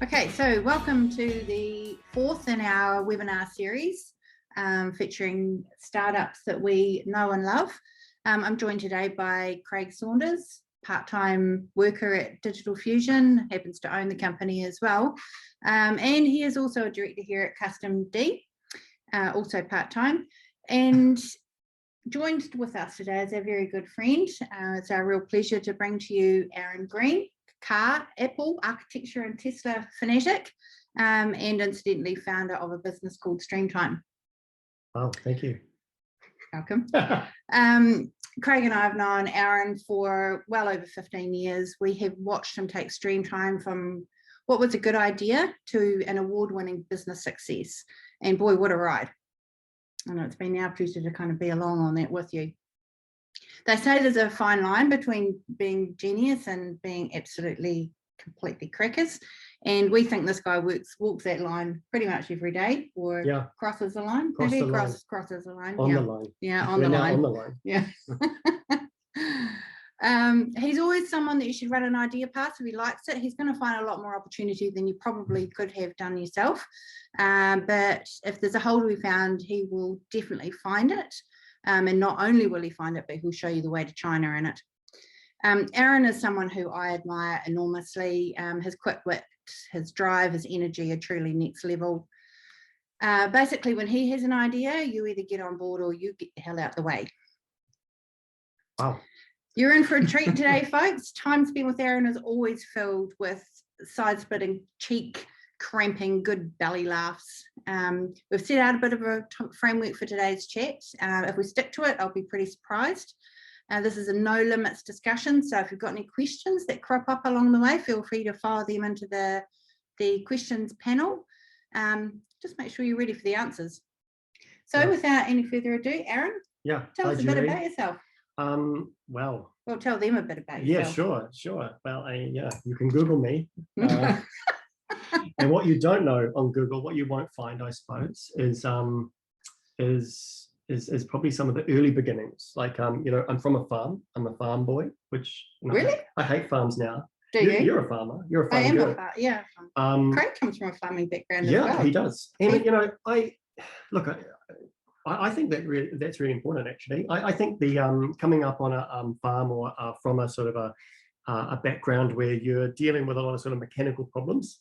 Okay, so welcome to the fourth in our webinar series featuring startups that we know and love. I'm joined today by Craig Saunders, part-time worker at Digital Fusion, happens to own the company as well. And he is also a director here at Custom D, also part-time. And joined with us today is our very good friend. It's our real pleasure to bring to you Aaron Green, car, Apple, architecture and Tesla fanatic, and incidentally founder of a business called Streamtime. Oh, thank you. Welcome. Craig and I have known Aaron for well over 15 years. We have watched him take Streamtime from what was a good idea to an award-winning business success. And boy, what a ride. I know it's been our pleasure to kind of be along on that with you. They say there's a fine line between being genius and being absolutely completely crackers, and we think this guy walks that line pretty much every day, or crosses the line. Crosses the line. On the line. Yeah, on the line. On the line. Yeah. He's always someone that you should run an idea past. If he likes it, he's going to find a lot more opportunity than you probably could have done yourself. But if there's a hole to be found, he will definitely find it. And not only will he find it, but he'll show you the way to China in it. Aaron is someone who I admire enormously. His quick wit, his drive, his energy are truly next level. Basically, when he has an idea, you either get on board or you get the hell out the way. Wow. You're in for a treat today, folks. Time spent with Aaron is always filled with side-splitting, cheek-cramping, good belly laughs. We've set out a bit of a framework for today's chat. If we stick to it, I'll be pretty surprised. This is a no limits discussion, so if you've got any questions that crop up along the way, feel free to fire them into the questions panel. Just make sure you're ready for the answers. So without any further ado, Aaron, tell us a bit about yourself. Well, tell them a bit about yourself. Yeah, sure. Well, you can Google me. And what you don't know on Google, what you won't find, I suppose, is probably some of the early beginnings. Like, I'm from a farm. I'm a farm boy, which really? I hate farms now. Do you? You're a farmer. You're a farmer. I am a farmer. Yeah. Craig comes from a farming background as well. Yeah, he does. And I think that's really important, actually. I think the coming up on a farm or from a sort of a background where you're dealing with a lot of sort of mechanical problems.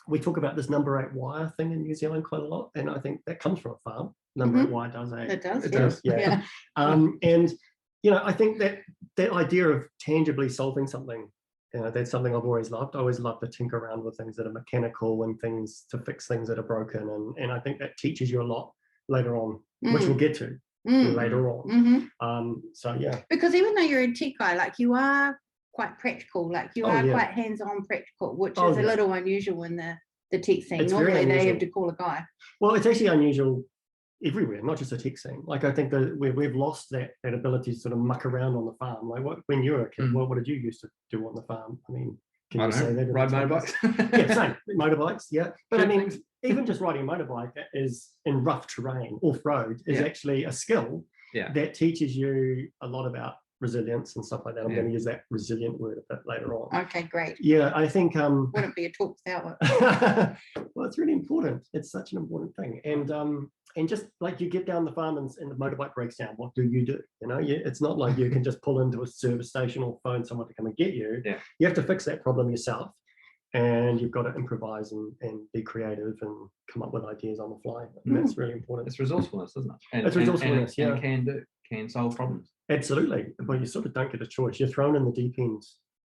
We talk about this number 8 wire thing in New Zealand quite a lot, and I think that comes from a farm. Number 8 wire does. It does. It does. Yeah. And I think that idea of tangibly solving something, that's something I've always loved. I always love to tinker around with things that are mechanical and things to fix things that are broken, and I think that teaches you a lot later on, which we'll get to later on. So yeah. Because even though you're a tech guy, like you are quite practical, like you are quite hands-on practical, which is a little unusual in the tech scene. It's normally they have to call a guy. Well, it's actually unusual everywhere, not just a tech scene. Like I think that we've lost that ability to sort of muck around on the farm. Like when you were a kid, what did you used to do on the farm? I mean, can you say that? Ride motorbikes. Yeah, same. Motorbikes, yeah. But I mean, even just riding a motorbike is in rough terrain, off-road, is actually a skill that teaches you a lot about resilience and stuff like that. I'm going to use that resilient word a bit later on. Okay, great. Yeah, I think wouldn't be a talk without it. Well, it's really important. It's such an important thing. And just like you get down the farm and the motorbike breaks down, what do? It's not like you can just pull into a service station or phone someone to come and get you. You have to fix that problem yourself, and you've got to improvise and be creative and come up with ideas on the fly. And that's really important. It's resourcefulness, isn't it? And, it's resourcefulness, and can solve problems. Absolutely. But you sort of don't get a choice. You're thrown in the deep end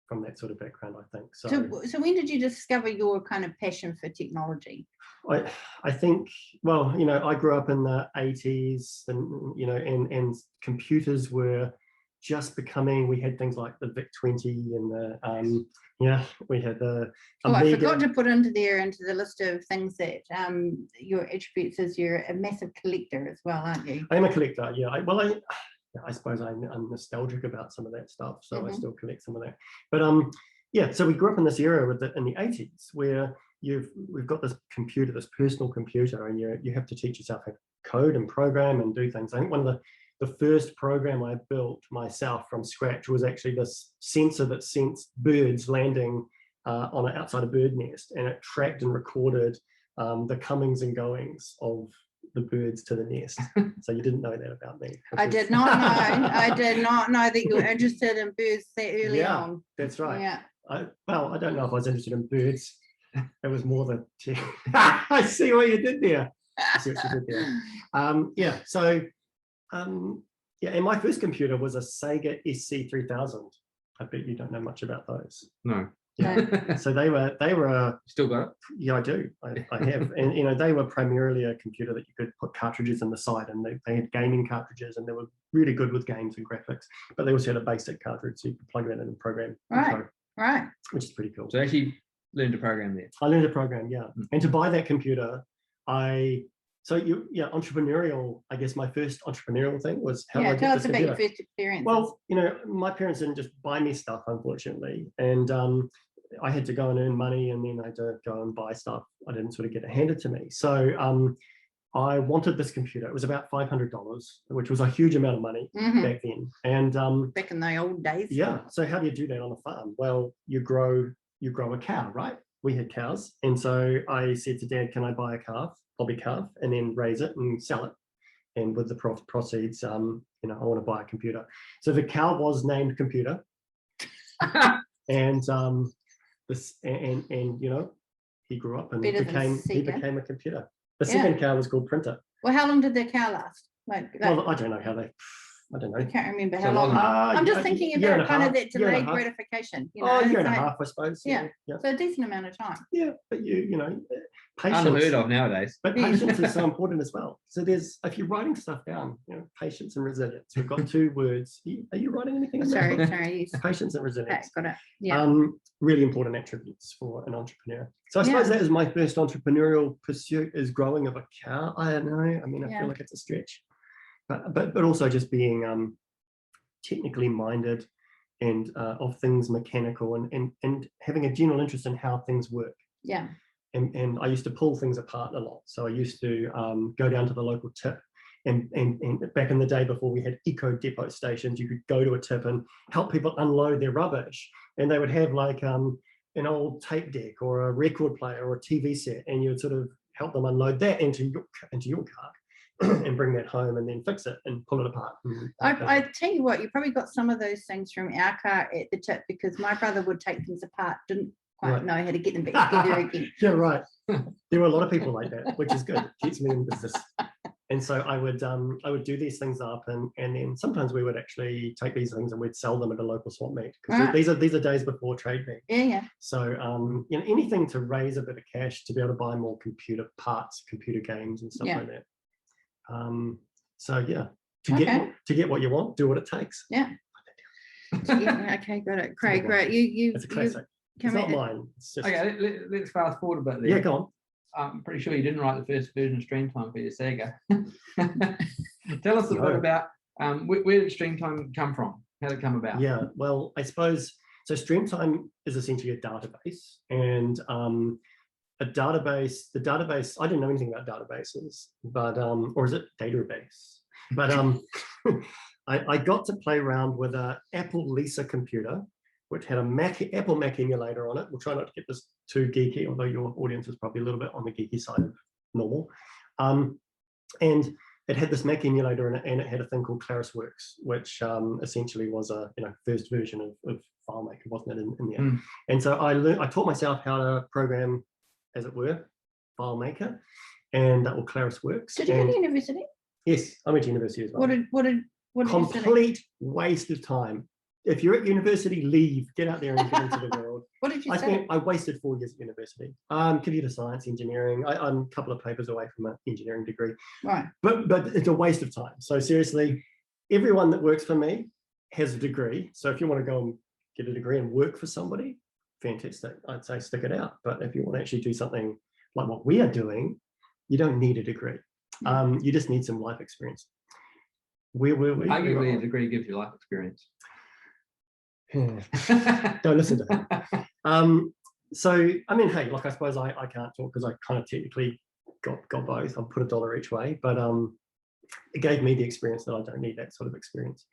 from that sort of background, I think. So when did you discover your kind of passion for technology? I think, well, I grew up in the 80s and computers were just becoming, we had things like the VIC-20 and the, we had the Amiga. I forgot to put into the list of things that your attributes is you're a massive collector as well, aren't you? I am a collector, yeah. I suppose I'm nostalgic about some of that stuff, so I still collect some of that. But so we grew up in this era in the 80s where we've got this computer, this personal computer, and you have to teach yourself how to code and program and do things. I think one of the first program I built myself from scratch was actually this sensor that sensed birds landing on an outside a bird nest, and it tracked and recorded the comings and goings of the birds to the nest. So you didn't know that about me. I did not know. I did not know that you were interested in birds that early on. That's right. Yeah. Well, I don't know if I was interested in birds. It was more the I see what you did there. I see what you did there. Yeah. So yeah, and my first computer was a Sega SC3000. I bet you don't know much about those. No. Yeah. So they were Still got it? Yeah, I do. I have. And, you know, they were primarily a computer that you could put cartridges in the side, and they had gaming cartridges, and they were really good with games and graphics, but they also had a basic cartridge, so you could plug that in and program. Right. Right. Which is pretty cool. So actually learned to program there. I learned to program, yeah. And to buy that computer, entrepreneurial, I guess my first entrepreneurial thing was how I tell us this about your computer. first experience. Well, you know, my parents didn't just buy me stuff, unfortunately. And I had to go and earn money, and then I had to go and buy stuff. I didn't sort of get it handed to me. So I wanted this computer. It was about $500, which was a huge amount of money back then. And back in the old days. yeah. So how do you do that on a farm? Well, you grow a cow, right? We had cows. And so I said to Dad, can I buy a hobby calf, and then raise it and sell it? And with the proceeds, you know, I want to buy a computer. So the cow was named Computer. And you know, he grew up and he became a computer. The second cow was called Printer. Well, how long did the cow last? Well, I don't know how they. I don't know. I can't remember how long. I'm just thinking about kind of that delayed gratification. You know, a year and a half, I suppose. Yeah. So a decent amount of time. Yeah, but you know, patience. Unheard of nowadays. But patience is so important as well. So if you're writing stuff down, you know, patience and resilience. We've got two words. Are you writing anything? Sorry. Patience and resilience. Okay, got it. Yeah. Really important attributes for an entrepreneur. So I suppose that is my first entrepreneurial pursuit, is growing of a cow. I don't know. I mean, I feel like it's a stretch. But also just being technically minded and of things mechanical, and having a general interest in how things work. Yeah. And I used to pull things apart a lot. So I used to go down to the local tip, and back in the day before we had eco depot stations, you could go to a tip and help people unload their rubbish, and they would have like an old tape deck or a record player or a TV set, and you would sort of help them unload that into your car. And bring that home and then fix it and pull it apart. I tell you what, you probably got some of those things from our car at the tip, because my brother would take things apart, didn't quite know how to get them back together again. Yeah, right. There were a lot of people like that, which is good. Keeps me in business. And so I would do these things up, and then sometimes we would actually take these things and we'd sell them at a local swap meet, because these are days before trade meet. Yeah. So you know, anything to raise a bit of cash to be able to buy more computer parts, computer games and stuff like that. So yeah, to get what you want, do what it takes. Yeah. Okay, got it. Craig, right. It's a classic. It's not mine. It's just... Okay, let's fast forward a bit there. Yeah, go on. I'm pretty sure you didn't write the first version of Streamtime for your Sega. Tell us a bit about where did Streamtime come from? How did it come about? Yeah, well, I suppose so. Streamtime is essentially a database, and the database, I didn't know anything about databases, but or is it database? But I got to play around with an Apple Lisa computer, which had a Apple Mac emulator on it. We'll try not to get this too geeky, although your audience is probably a little bit on the geeky side of normal. And it had this Mac emulator in it, and it had a thing called ClarisWorks, which essentially was a first version of FileMaker, wasn't it, in the end? And so I taught myself how to program, as it were, FileMaker, and that will ClarisWorks. Did you go to university? Yes, I went to university as well. What did complete waste of time. If you're at university, leave, get out there and get into the world. What did you study? I wasted 4 years at university. Computer science, engineering. I'm a couple of papers away from an engineering degree. Right. But it's a waste of time. So seriously, everyone that works for me has a degree. So if you want to go and get a degree and work for somebody, fantastic. I'd say stick it out. But if you want to actually do something like what we are doing, you don't need a degree. You just need some life experience. Where were we? Arguably, a degree gives you life experience. Don't listen to that. So I mean, hey, like I suppose I can't talk because I kind of technically got both. I'll put $1 each way, but it gave me the experience that I don't need that sort of experience.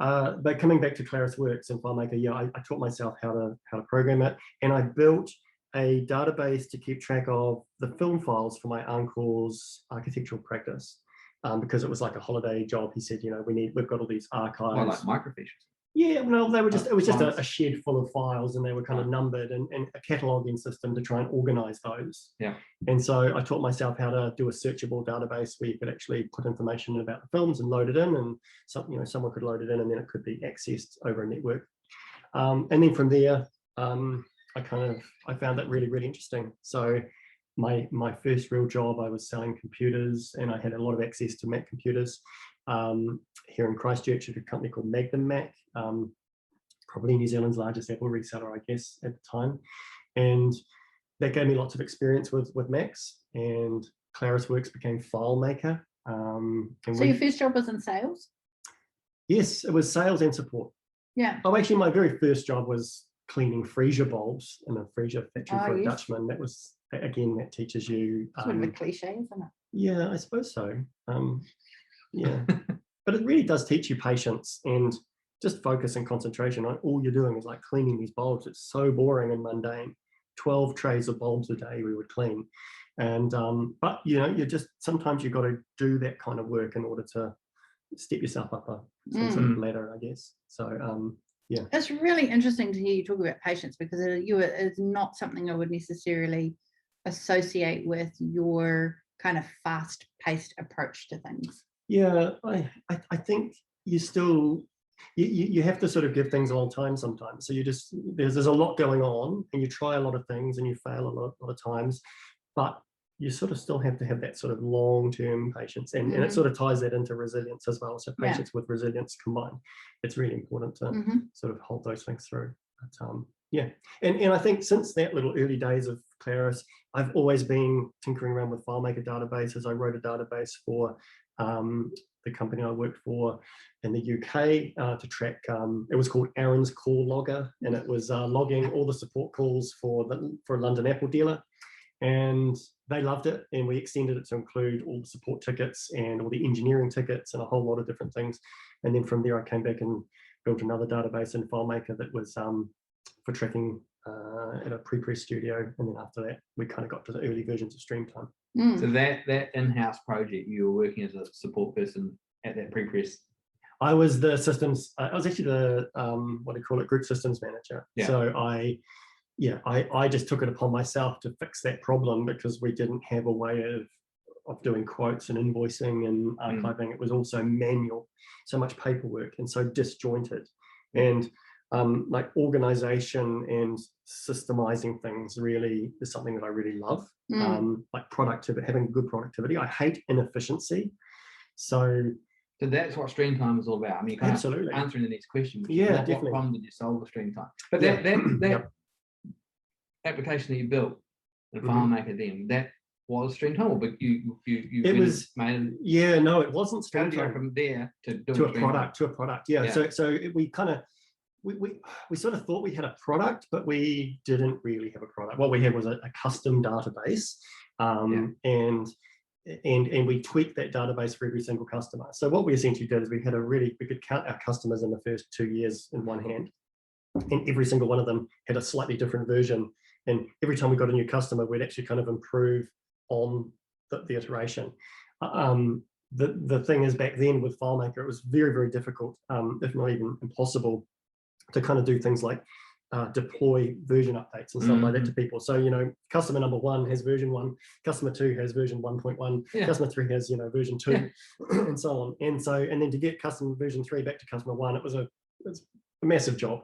But coming back to Claris Works and FileMaker, yeah, I taught myself how to program it, and I built a database to keep track of the film files for my uncle's architectural practice, because it was like a holiday job. He said, you know, we've got all these archives. Like microfiche. Yeah, well, they were it was just files. a shed full of files, and they were kind of numbered, and a cataloging system to try and organize those. Yeah. And so I taught myself how to do a searchable database where you could actually put information in about the films and load it in, and someone could load it in, and then it could be accessed over a network. And then from there, I found that really, really interesting. So my first real job, I was selling computers, and I had a lot of access to Mac computers. Here in Christchurch at a company called Magnum Mac, probably New Zealand's largest Apple reseller, I guess, at the time. And that gave me lots of experience with Macs, and Claris Works became FileMaker. So your first job was in sales? Yes, it was sales and support. Yeah. Oh, actually, my very first job was cleaning freezer bulbs in a freezer factory for a Dutchman. That was, again, that teaches you. Sort of a cliche, isn't it? Yeah, I suppose so. Yeah. But it really does teach you patience and just focus and concentration. All you're doing is like cleaning these bulbs. It's so boring and mundane. 12 trays of bulbs a day we would clean. And but you know, sometimes you've got to do that kind of work in order to step yourself up some sort of ladder, I guess. So yeah. It's really interesting to hear you talk about patience, because it is not something I would necessarily associate with your kind of fast-paced approach to things. Yeah, I think you still you have to sort of give things a long time sometimes. So there's a lot going on, and you try a lot of things and you fail a lot of times, but you sort of still have to have that sort of long-term patience, and it sort of ties that into resilience as well. So patience with resilience combined, it's really important to sort of hold those things through. But, yeah, and I think since that little early days of Claris, I've always been tinkering around with FileMaker databases. I wrote a database for the company I worked for in the UK to track, it was called Aaron's Call Logger, and it was logging all the support calls for a London Apple dealer. And they loved it, and we extended it to include all the support tickets and all the engineering tickets and a whole lot of different things. And then from there, I came back and built another database in FileMaker that was for tracking at a pre-press studio. And then after that, we kind of got to the early versions of Streamtime. So that in-house project, you were working as a support person at that pre-press? I was the systems, I was actually the, what do you call it, group systems manager. Yeah. So I just took it upon myself to fix that problem, because we didn't have a way of doing quotes and invoicing and archiving. It was also manual, so much paperwork and so disjointed. And like organization and systemizing things really is something that I really love. Like productivity, having good productivity. I hate inefficiency. So that's what Streamtime is all about. I mean, absolutely answering the next question. Definitely. What problem did you solve with Streamtime? But that application that you built, the FileMaker, then that was Streamtime, but you it was made. Yeah, no, it wasn't Streamtime. From there to a product. Yeah. So we kind of we sort of thought we had a product, but we didn't really have a product. What we had was a custom database, and we tweaked that database for every single customer. So what we essentially did is we could count our customers in the first 2 years in one hand, and every single one of them had a slightly different version. And every time we got a new customer, we'd actually kind of improve on the iteration. The thing is, back then with FileMaker, it was very, very difficult, if not even impossible, to kind of do things like deploy version updates and stuff like that to people. So, you know, customer number 1 has version 1, customer 2 has version 1.1, customer 3 has, you know, version 2, and so on. And then to get customer version 3 back to customer 1, it was a massive job.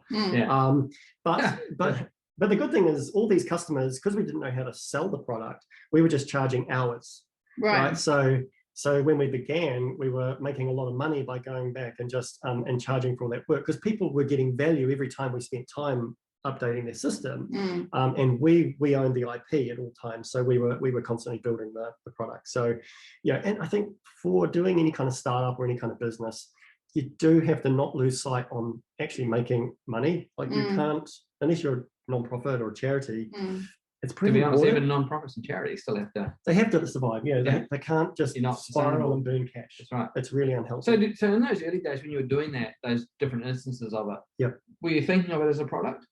But the good thing is, all these customers, because we didn't know how to sell the product, we were just charging hours. Right? So when we began, we were making a lot of money by going back and just and charging for all that work, because people were getting value every time we spent time updating their system, and we owned the IP at all times, so we were constantly building the product. So yeah, and I think for doing any kind of startup or any kind of business, you do have to not lose sight on actually making money. Like you can't, unless you're a non-profit or a charity, It's To pretty be honest, important. even non-profits and charities still have to. They have to survive. Yeah, Yeah. they can't just You're not spiral sustainable. and burn cash. That's right. It's really unhealthy. So in those early days when you were doing that, those different instances of it, Yep. were you thinking of it as a product?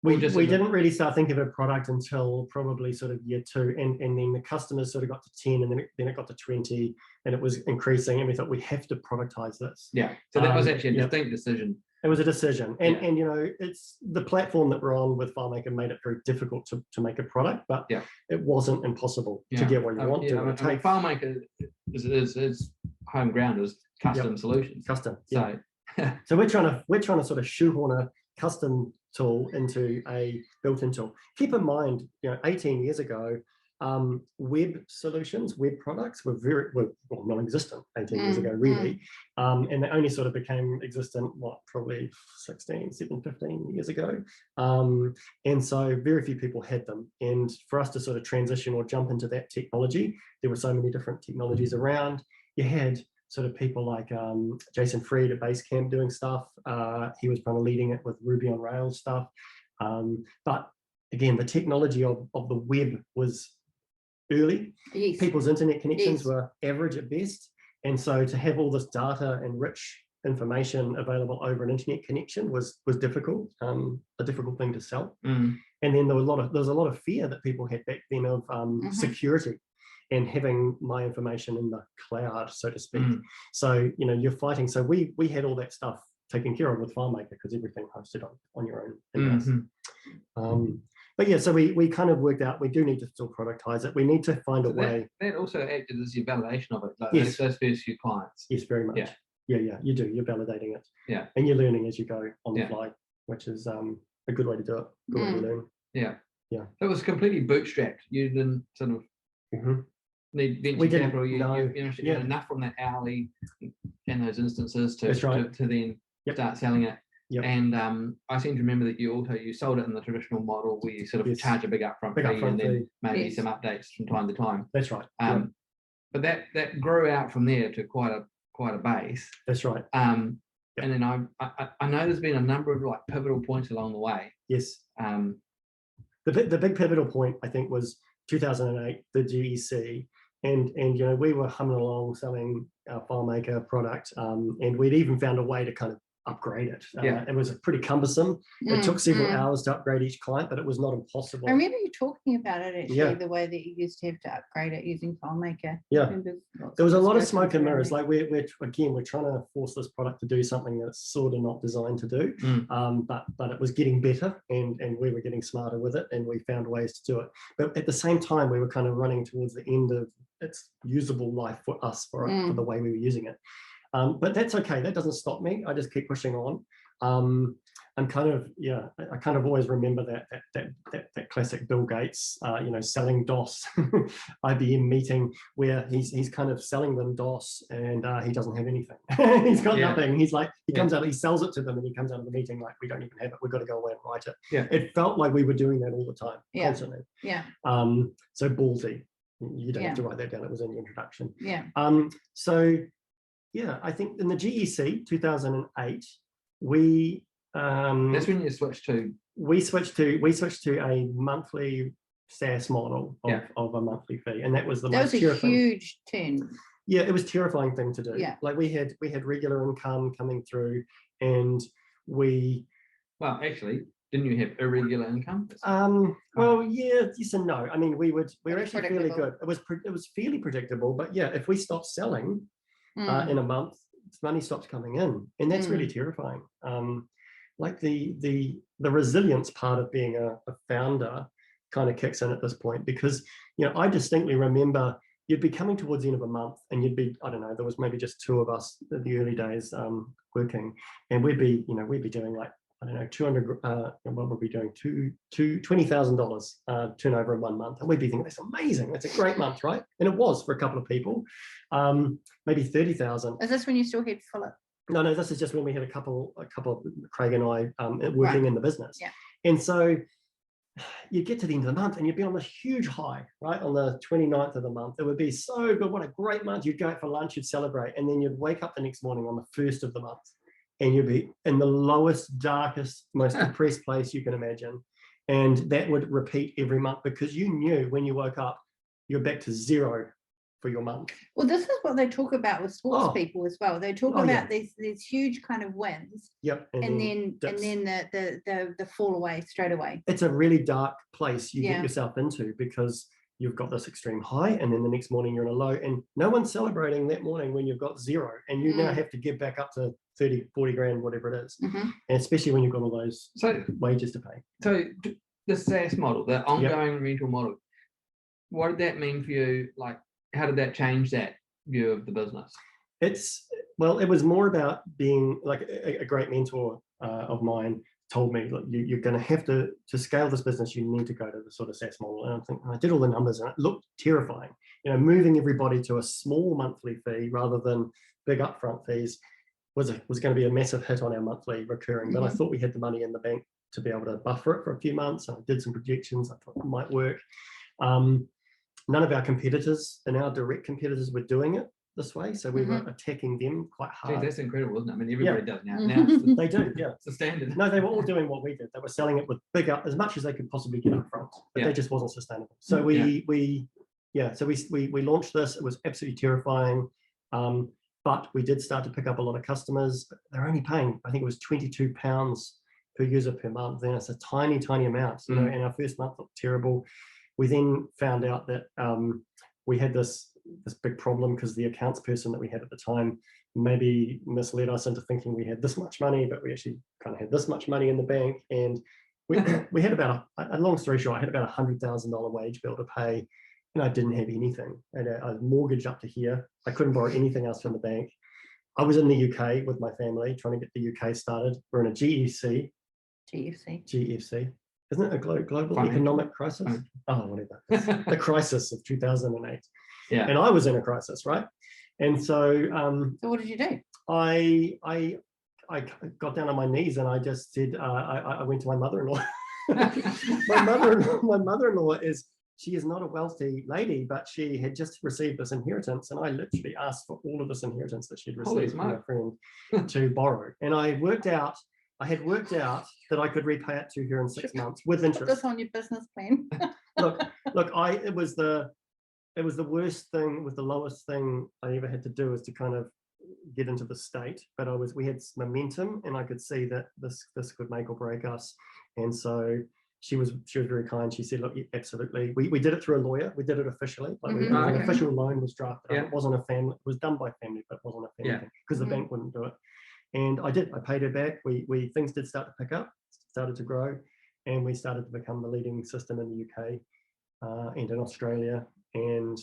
We didn't really start thinking of a product until probably sort of year 2, and then the customers sort of got to 10, and then it got to 20, and it was increasing, and we thought we have to productize this. Yeah. So that was actually a yeah. distinct decision. It was a decision, and Yeah. and you know, it's the platform that we're on with FileMaker made it very difficult to make a product, but Yeah. it wasn't impossible to get what you want to. I mean, FileMaker is home ground is custom solutions. Custom. So So we're trying to sort of shoehorn a custom tool into a built-in tool. Keep in mind, 18 years ago, web solutions, web products were non-existent 18 years ago, really. And they only sort of became existent, probably 16, 15 years ago. And so very few people had them. And for us to sort of transition or jump into that technology, there were so many different technologies around. You had sort of people like Jason Fried at Basecamp doing stuff. He was kind of leading it with Ruby on Rails stuff. But again, the technology of the web was early. Yes. People's internet connections were average at best. And so to have all this data and rich information available over an internet connection was difficult, a difficult thing to sell. And then there was a lot of fear that people had back then of security and having my information in the cloud, so to speak. So, you're fighting. So we had all that stuff taken care of with FileMaker because everything hosted on your own. But yeah, so we kind of worked out we do need to still productize it. We need to find a way. That also acted as your validation of it, like Yes. those first few clients. Yes, very much. Yeah, you do. You're validating it. Yeah. And you're learning as you go on the fly, which is a good way to do it. Good way to learn. Yeah. Yeah. It was completely bootstrapped. You didn't sort of need venture capital. You had enough from that hourly in those instances to then start selling it. Yep. And I seem to remember that you sold it in the traditional model where you sort of charge a big upfront fee and then maybe some updates from time to time. That's right. But that grew out from there to quite a base. That's right. And then I know there's been a number of like pivotal points along the way. Yes. The big pivotal point I think was 2008, the GEC, and we were humming along selling our FileMaker product, and we'd even found a way to kind of upgrade it. It was pretty cumbersome. It took several hours to upgrade each client, but it was not impossible. I remember you talking about it actually, the way that you used to have to upgrade it using FileMaker. Yeah, there was a lot of smoke and mirrors. Like we're trying to force this product to do something that's sort of not designed to do, but it was getting better, and we were getting smarter with it, and we found ways to do it. But at the same time, we were kind of running towards the end of its usable life for us for the way we were using it. But that's okay. That doesn't stop me. I just keep pushing on. I kind of always remember that classic Bill Gates, selling DOS, IBM meeting where he's kind of selling them DOS and he doesn't have anything. He's got nothing. He's like, he comes out, he sells it to them, and he comes out of the meeting like, we don't even have it. We've got to go away and write it. Yeah. It felt like we were doing that all the time, constantly. Yeah. So ballsy. You don't have to write that down. It was in the introduction. Yeah. I think in the GEC 2008, that's when you switched to. We switched to a monthly SaaS model of a monthly fee, and that was the most terrifying. That was a huge turn. Yeah, it was a terrifying thing to do. Yeah. Like we had regular income coming through, and we. Well, actually, didn't you have irregular income? Well, yes and no. I mean, we were actually fairly good. It was fairly predictable, but if we stopped selling in a month, money stops coming in, and that's really terrifying. Like the resilience part of being a founder kind of kicks in at this point, because I distinctly remember you'd be coming towards the end of a month, and you'd be, I don't know, there was maybe just two of us in the early days working, and we'd be doing like, I don't know, 200, what were we doing? $20,000 turnover in 1 month. And we'd be thinking, that's amazing. That's a great month, right? And it was for a couple of people, maybe 30,000. Is this when you still had Philip? No, this is just when we had a couple of Craig and I working in the business. Yeah. And so you'd get to the end of the month and you'd be on this huge high, right? On the 29th of the month. It would be so good. What a great month. You'd go out for lunch, you'd celebrate. And then you'd wake up the next morning on the 1st of the month, and you'd be in the lowest, darkest, most depressed place you can imagine. And that would repeat every month because you knew when you woke up, you're back to zero for your month. Well, this is what they talk about with sports people as well. They talk about these huge kind of wins. Yep. And then the fall away straight away. It's a really dark place you get yourself into because you've got this extreme high and then the next morning you're in a low, and no one's celebrating that morning when you've got zero and you now have to give back up to 30, 40 grand, whatever it is. And especially when you've got all those wages to pay. So the SaaS model, the ongoing rental model, what did that mean for you? Like, how did that change that view of the business? Well, it was more about being like a great mentor of mine told me, look, you're going to have to scale this business, you need to go to the sort of SaaS model. And I did all the numbers and it looked terrifying. You know, moving everybody to a small monthly fee rather than big upfront fees was going to be a massive hit on our monthly recurring. But I thought we had the money in the bank to be able to buffer it for a few months. And I did some projections. I thought it might work. None of our competitors and our direct competitors were doing it this way, so we were attacking them quite hard. Gee, that's incredible, isn't it? I mean, everybody does now. Now they do, it's the standard. No, they were all doing what we did. They were selling it with big up as much as they could possibly get up front, but that just wasn't sustainable. So we launched this. It was absolutely terrifying, but we did start to pick up a lot of customers. They're only paying, I think it was £22 per user per month. Then it's a tiny amount, you know. And our first month looked terrible. We then found out that we had this big problem because the accounts person that we had at the time maybe misled us into thinking we had this much money, but we actually kind of had this much money in the bank. And we had about a long story short, I had about $100,000 wage bill to pay, and I didn't have anything. I had a mortgage up to here. I couldn't borrow anything else from the bank. I was in the UK with my family trying to get the UK started. We're in a GFC. Isn't it a global economic crisis? Oh, whatever. The crisis of 2008. Yeah. And I was in a crisis, right? And so so what did you do? I got down on my knees and I just said, I went to my mother-in-law. My mother-in-law she is not a wealthy lady, but she had just received this inheritance, and I literally asked for all of this inheritance that she'd received from her friend to borrow. And I had worked out that I could repay it to her in 6 months with interest. Put this on your business plan. Look, it was the worst thing, it was the lowest thing I ever had to do, is to kind of get into the state. But we had momentum, and I could see that this could make or break us. And so she was very kind. She said, look, absolutely. We did it through a lawyer. We did it officially. Like an official loan was drafted. It wasn't a family. It was done by family, but it wasn't a family thing because the bank wouldn't do it. And I did. I paid her back. Things did start to pick up, started to grow, and we started to become the leading system in the UK and in Australia. And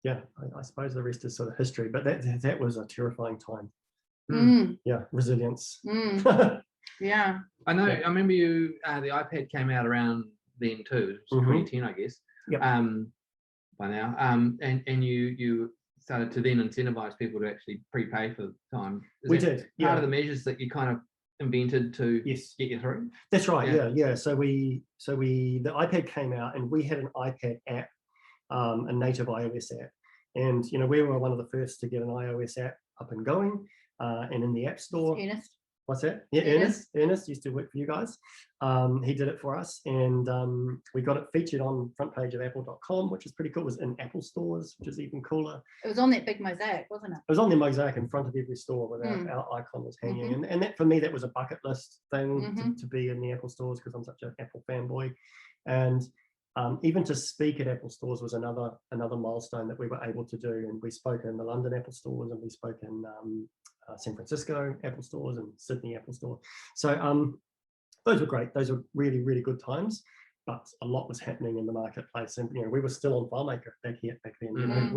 I suppose the rest is sort of history. But that was a terrifying time. Yeah, resilience. Yeah. I know. I remember you. The iPad came out around then too, 2010, I guess. Yep. By now, and you started to then incentivize people to actually prepay for time. We did. Part of the measures that you kind of invented to get you through. That's right. Yeah. So the iPad came out, and we had an iPad app, a native iOS app, and we were one of the first to get an iOS app up and going, and in the App Store. Ernest. What's that? Yeah, Ernest used to work for you guys. He did it for us, and we got it featured on front page of apple.com, which is pretty cool. It was in Apple stores, which is even cooler. It was on that big mosaic, wasn't it? It was on the mosaic in front of every store where our icon was hanging. And that, for me, that was a bucket list thing to be in the Apple stores, because I'm such an Apple fanboy. And even to speak at Apple stores was another milestone that we were able to do. And we spoke in the London Apple stores, and we spoke in San Francisco Apple stores and Sydney Apple store. So those were great. Those were really, really good times, but a lot was happening in the marketplace. And we were still on FileMaker back then.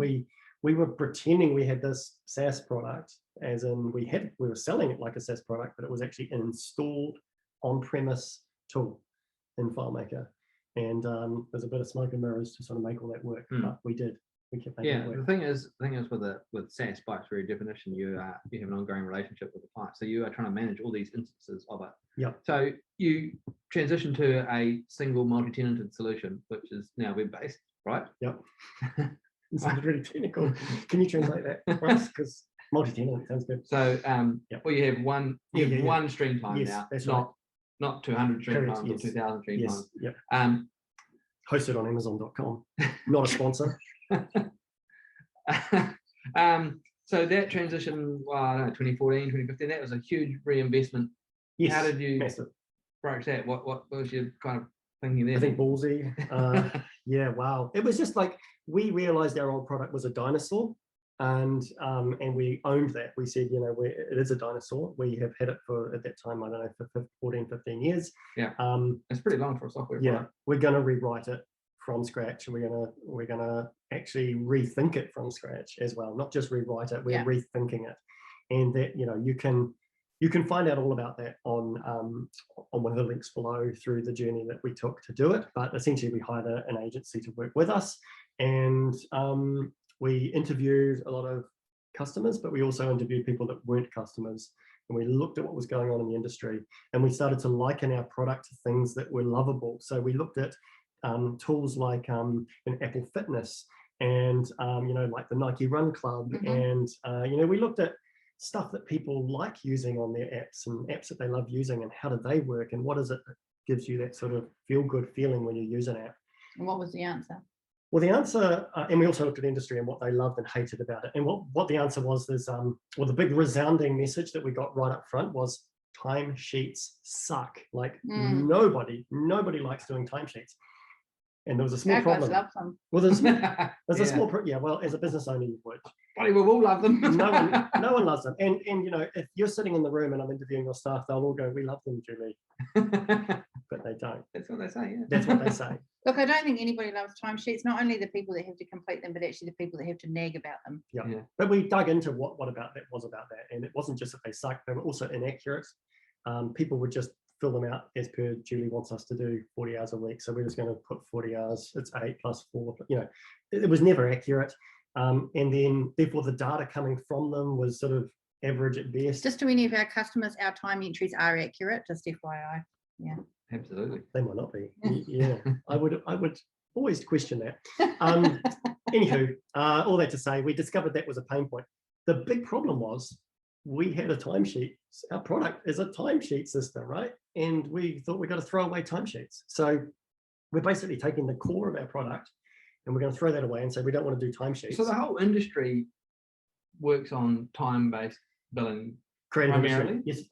We were pretending we had this SaaS product, as in we were selling it like a SaaS product, but it was actually an installed on-premise tool in FileMaker. And there's a bit of smoke and mirrors to sort of make all that work, but we did. We kept making it work. The thing is with SaaS, by its very definition, you have an ongoing relationship with the client. So you are trying to manage all these instances of it. Yep. So you transition to a single multi-tenanted solution, which is now web-based, right? Yep. It sounds really technical. Can you translate that for us? Because multi-tenant sounds good. So well, you have one Streamtime now. That's not right. not 200 stream Correct, times yes. or 2,000 stream Yes, times. yep. Um, Hosted on Amazon.com. Not a sponsor. So that transition, well, I don't know, 2014, 2015, that was a huge reinvestment. Yes, how did you massive. broach that? What was your kind of thinking there? I think ballsy. Yeah, wow. It was just like, we realized our old product was a dinosaur, and we owned that. We said, it is a dinosaur. We have had it for, at that time, I don't know, for 14, 15 years. Yeah. It's pretty long for a software Yeah, product. we're going to rewrite it from scratch. We're gonna actually rethink it from scratch as well, not just rewrite it. We're rethinking it, and that you can find out all about that on one of the links below through the journey that we took to do it. But essentially, we hired an agency to work with us, and we interviewed a lot of customers, but we also interviewed people that weren't customers, and we looked at what was going on in the industry, and we started to liken our product to things that were lovable. So we looked at tools like an Apple Fitness, and like the Nike Run Club, and we looked at stuff that people like using on their apps, and apps that they love using, and how do they work, and what is it that gives you that sort of feel-good feeling when you use an app. And what was the answer? Well, the answer, and we also looked at the industry and what they loved and hated about it. And what the answer was is, the big resounding message that we got right up front was timesheets suck. Like nobody likes doing timesheets. And there was a small problem. Love them. Well, there's a small well, as a business owner, you would. Buddy, we all love them. no one loves them. And if you're sitting in the room and I'm interviewing your staff, they'll all go, "We love them, Julie," but they don't. That's what they say. Yeah. That's what they say. Look, I don't think anybody loves timesheets. Not only the people that have to complete them, but actually the people that have to nag about them. Yeah. But we dug into what about that was about that, and it wasn't just that they sucked; they were also inaccurate. People would just fill them out as per Julie wants us to do 40 hours a week. So we're just going to put 40 hours. It's 8 plus 4. It was never accurate. And then therefore the data coming from them was sort of average at best. Just to any of our customers, our time entries are accurate, just FYI. Yeah. Absolutely. They might not be. Yeah. I would always question that. Anywho, all that to say, we discovered that was a pain point. The big problem was we had a timesheet. Our product is a timesheet system, right? And we thought we got to throw away timesheets. So we're basically taking the core of our product and we're going to throw that away and say we don't want to do timesheets. So the whole industry works on time-based billing primarily. Yes,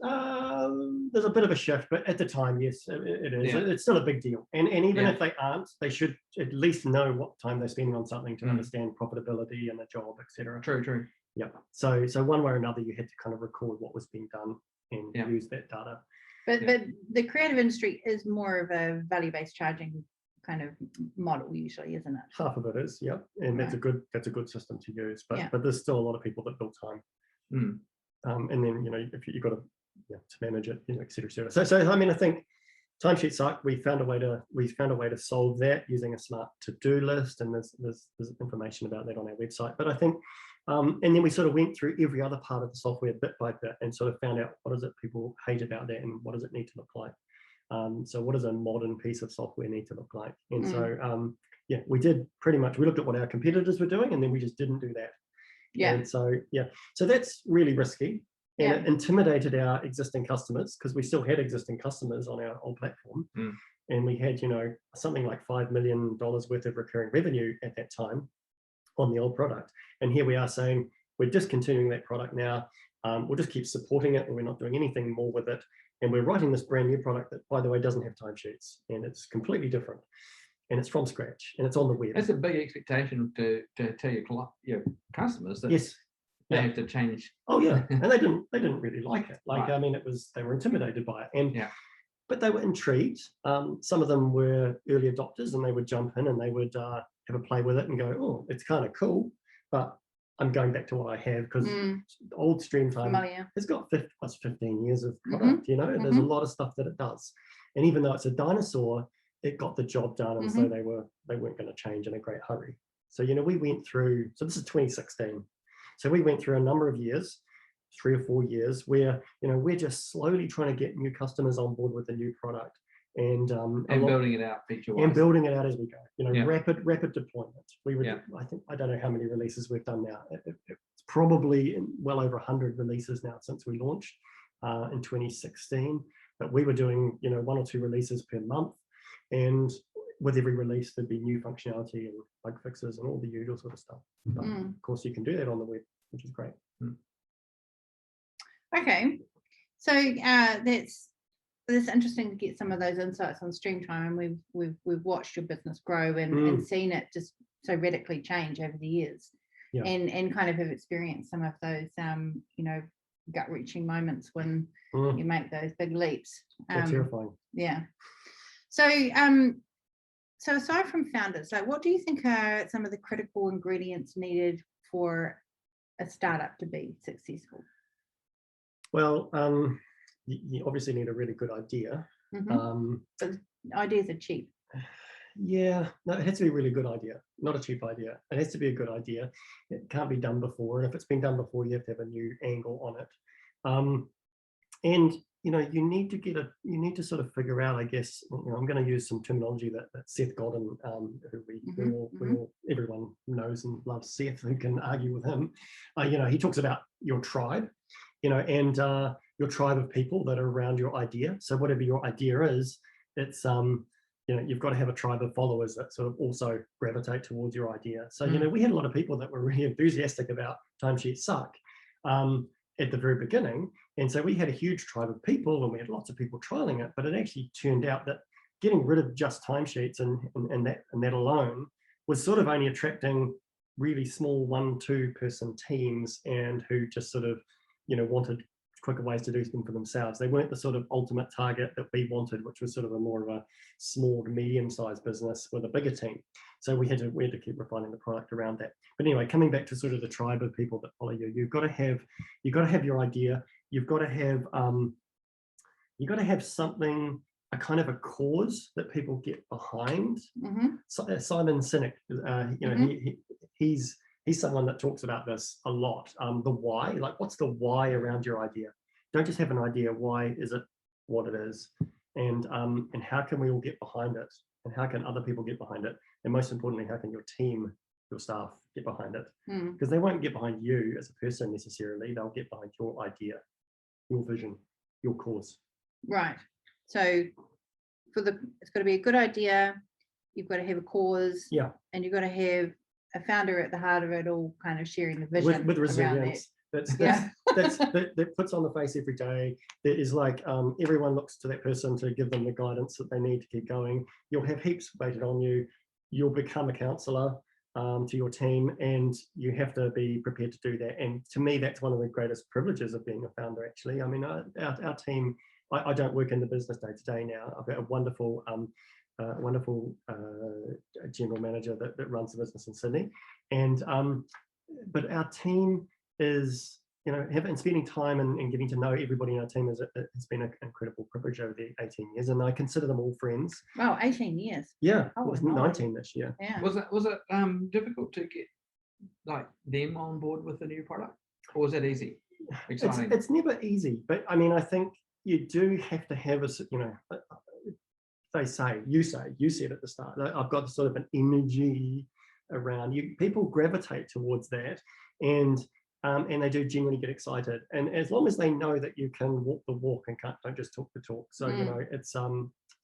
there's a bit of a shift, but at the time, yes, it is. Yeah. It's still a big deal. And even if they aren't, they should at least know what time they're spending on something to understand profitability and a job, etc. True. Yeah. So one way or another, you had to kind of record what was being done and use that data. But the creative industry is more of a value-based charging kind of model usually, isn't it? Half of it is, yeah, and that's a good system to use. But there's still a lot of people that build time, and then if you've got to manage it, et cetera, et cetera. So I mean, I think timesheet suck. We found a way to solve that using a smart to-do list, and there's information about that on our website. But I think. And then we sort of went through every other part of the software bit by bit and sort of found out what is it people hate about that and what does it need to look like. So what does a modern piece of software need to look like? And so, we did pretty much, we looked at what our competitors were doing and then we just didn't do that. Yeah. And so, so that's really risky. And it intimidated our existing customers because we still had existing customers on our old platform. And we had, something like $5 million worth of recurring revenue at that time on the old product. And here we are saying, we're discontinuing that product now. We'll just keep supporting it, and we're not doing anything more with it. And we're writing this brand new product that, by the way, doesn't have timesheets, and it's completely different. And it's from scratch, and it's on the web. That's a big expectation to tell your customers that they have to change. Oh yeah, and they didn't really like it. I mean, they were intimidated by it, and but they were intrigued. Some of them were early adopters, and they would jump in and they would have a play with it and go, "Oh, it's kind of cool," but I'm going back to what I have because old Streamtime has got 15 years of product. There's a lot of stuff that it does, and even though it's a dinosaur, it got the job done, and so they weren't going to change in a great hurry. So we went through. So this is 2016. So we went through a number of years, 3 or 4 years, where we're just slowly trying to get new customers on board with the new product. And building it out feature-wise. And building it out as we go. Rapid deployment. I don't know how many releases we've done now. It's probably well over 100 releases now since we launched in 2016. but we were doing, 1 or 2 releases per month, and with every release there'd be new functionality and bug fixes and all the usual sort of stuff. But of course you can do that on the web, which is great. Okay, so that's interesting to get some of those insights on Streamtime, and we've watched your business grow and seen it just so radically change over the years, and kind of have experienced some of those gut-wrenching moments when you make those big leaps. That's terrifying. Yeah. So aside from founders, like, what do you think are some of the critical ingredients needed for a startup to be successful? Well, you obviously need a really good idea. But ideas are cheap. Yeah, no, it has to be a really good idea, not a cheap idea. It has to be a good idea. It can't be done before, and if it's been done before, you have to have a new angle on it. And you need to sort of figure out, I guess, I'm going to use some terminology that Seth Godin, who everyone knows and loves Seth, who can argue with him. He talks about your tribe, and your tribe of people that are around your idea. So whatever your idea is, it's you've got to have a tribe of followers that sort of also gravitate towards your idea. So we had a lot of people that were really enthusiastic about Timesheets Suck at the very beginning, and so we had a huge tribe of people, and we had lots of people trialing it. But it actually turned out that getting rid of just timesheets and that alone was sort of only attracting really small 1-2 person teams, and who just sort of wanted quicker ways to do them for themselves. They weren't the sort of ultimate target that we wanted, which was sort of a more of a small to medium-sized business with a bigger team. So we had to keep refining the product around that. But anyway, coming back to sort of the tribe of people that follow you, you've got to have your idea. You've got to have something, a kind of a cause that people get behind. So, Simon Sinek, he's someone that talks about this a lot. The why, like, what's the why around your idea? Don't just have an idea. Why is it what it is? And how can we all get behind it? And how can other people get behind it? And most importantly, how can your team, your staff, get behind it? Because they won't get behind you as a person necessarily. They'll get behind your idea, your vision, your cause. Right. So it's got to be a good idea. You've got to have a cause. Yeah. And you've got to have a founder at the heart of it all, kind of sharing the vision with resilience. That puts on the face every day. There is like everyone looks to that person to give them the guidance that they need to keep going. You'll have heaps waited on you. You'll become a counselor to your team, and you have to be prepared to do that. And to me, that's one of the greatest privileges of being a founder, actually. I mean, our team, I don't work in the business day to day now. I've got a wonderful general manager that runs the business in Sydney, and but our team is, spending time and getting to know everybody in our team has been an incredible privilege over the 18 years, and I consider them all friends. Wow, 18 years. Yeah, it was 19 this year. Yeah. Was it difficult to get like them on board with the new product, or was it easy? Exciting. It's never easy, but I mean, I think you do have to have you said at the start, I've got sort of an energy around you. People gravitate towards that, and they do genuinely get excited. And as long as they know that you can walk the walk and don't just talk the talk. So it's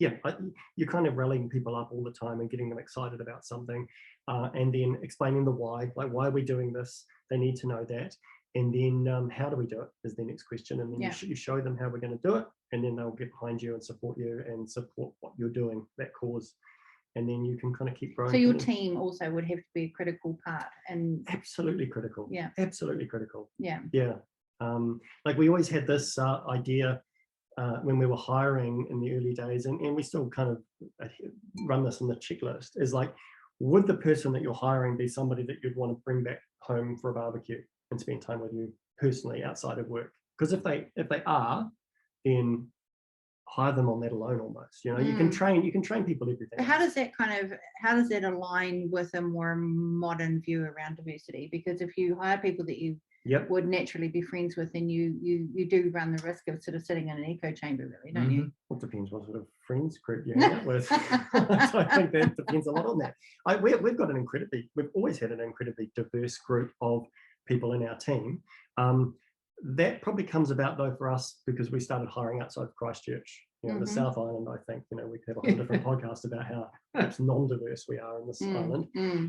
you're kind of rallying people up all the time and getting them excited about something, and then explaining the why. Like, why are we doing this? They need to know that. And then how do we do it is the next question. And then you show them how we're going to do it, and then they'll get behind you and support you and support what you're doing, that cause. And then you can kind of keep growing. So your team also would have to be a critical part. And absolutely critical. Yeah. Absolutely critical. Yeah. Yeah. Like, we always had this idea when we were hiring in the early days, and we still kind of run this in the checklist, is like, would the person that you're hiring be somebody that you'd want to bring back home for a barbecue and spend time with you personally outside of work? Because if they are, then hire them on that alone almost. You can train people everything. How does that align with a more modern view around diversity? Because if you hire people that you would naturally be friends with, then you do run the risk of sort of sitting in an echo chamber, really, don't you? Well, it depends what sort of friends group you hang out with. So I think that depends a lot on that. We've always had an incredibly diverse group of people in our team. that probably comes about though for us because we started hiring outside of Christchurch, the South Island. I think we could have a whole different podcast about how perhaps non-diverse we are in this island.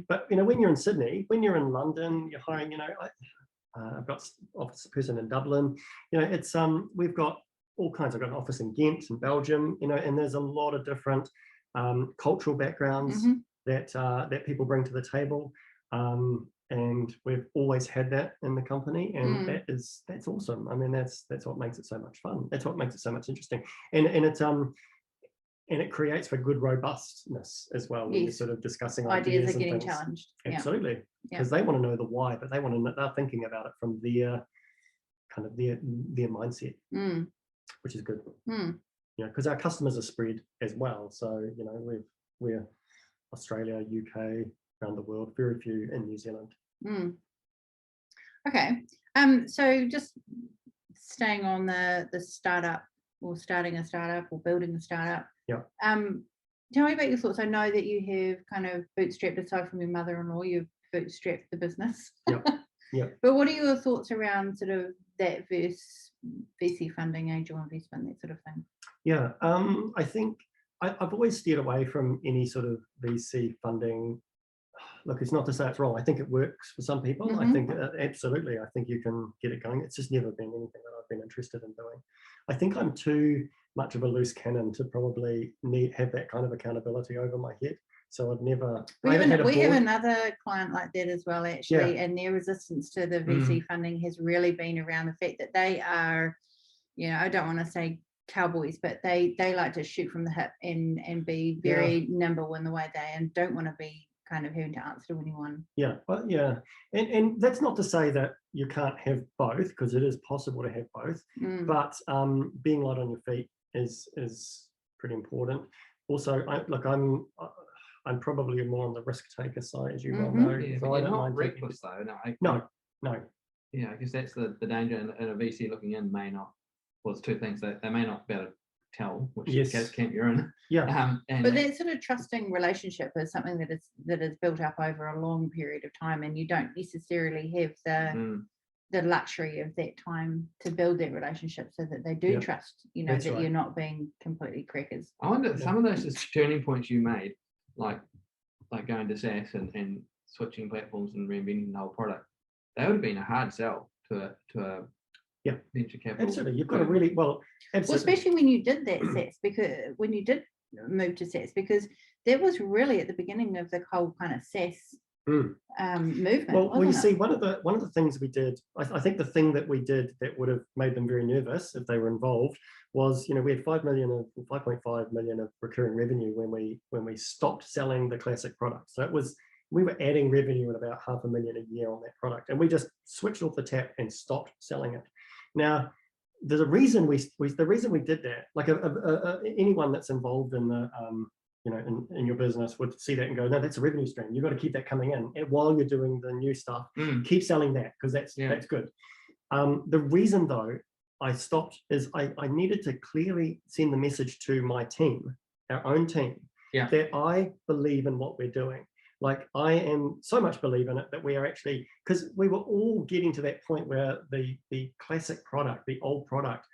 But when you're in Sydney, when you're in London, you're hiring. I've got office person in Dublin. It's we've got all kinds. I've got an office in Ghent and Belgium. And there's a lot of different cultural backgrounds that people bring to the table. And we've always had that in the company, and that's awesome. I mean, that's what makes it so much fun. That's what makes it so much interesting, and it creates for good robustness as well when you're sort of discussing ideas are getting things. Challenged. Absolutely, because they want to know the why, but they're thinking about it from their kind of their mindset, which is good. Because our customers are spread as well. So we're Australia, UK, around the world, very few in New Zealand. Okay. So just staying on the startup, or starting a startup, or building a startup. Yeah. Tell me about your thoughts. I know that you have kind of bootstrapped, aside from your mother-in-law, you've bootstrapped the business. Yeah. But what are your thoughts around sort of that versus VC funding, angel investment, that sort of thing? Yeah. I think I've always steered away from any sort of VC funding. Look, it's not to say it's wrong. I think it works for some people. I think absolutely. I think you can get it going. It's just never been anything that I've been interested in doing. I think I'm too much of a loose cannon to probably have that kind of accountability over my head. So I've never. We have another client like that as well, actually, and their resistance to the VC funding has really been around the fact that they are, I don't want to say cowboys, but they like to shoot from the hip and be very nimble in the way and don't want to be kind of having to answer to anyone. And that's not to say that you can't have both, because it is possible to have both, but being light on your feet is pretty important. Also, I'm probably more on the risk taker side, as you well know. So I don't mind reckless though. No. Yeah, because that's the danger, and a VC looking in may not. Well, it's two things that they may not be able to tell which camp you're in. But that sort of trusting relationship is something that is built up over a long period of time, and you don't necessarily have the luxury of that time to build that relationship so that they do trust, that you're not being completely crackers. I wonder some of those turning points you made, like going to SaaS and switching platforms and reinventing the whole product, that would have been a hard sell to a venture capital. Absolutely, you've got to really especially when you did that SaaS, because when you did move to SaaS, because that was really at the beginning of the whole kind of SaaS movement. Well, you see, one of the things we did, I think the thing that we did that would have made them very nervous if they were involved was, we had 5.5 million of recurring revenue when we stopped selling the classic product. So we were adding revenue at about $500,000 a year on that product, and we just switched off the tap and stopped selling it. Now, there's a reason the reason we did that. Like anyone that's involved in the in your business would see that and go, no, that's a revenue stream. You've got to keep that coming in, and while you're doing the new stuff, keep selling that, because that's good. The reason though I stopped is I needed to clearly send the message to my team, our own team, that I believe in what we're doing. Like, I am so much believe in it that we are actually, because we were all getting to that point where the classic product, the old product,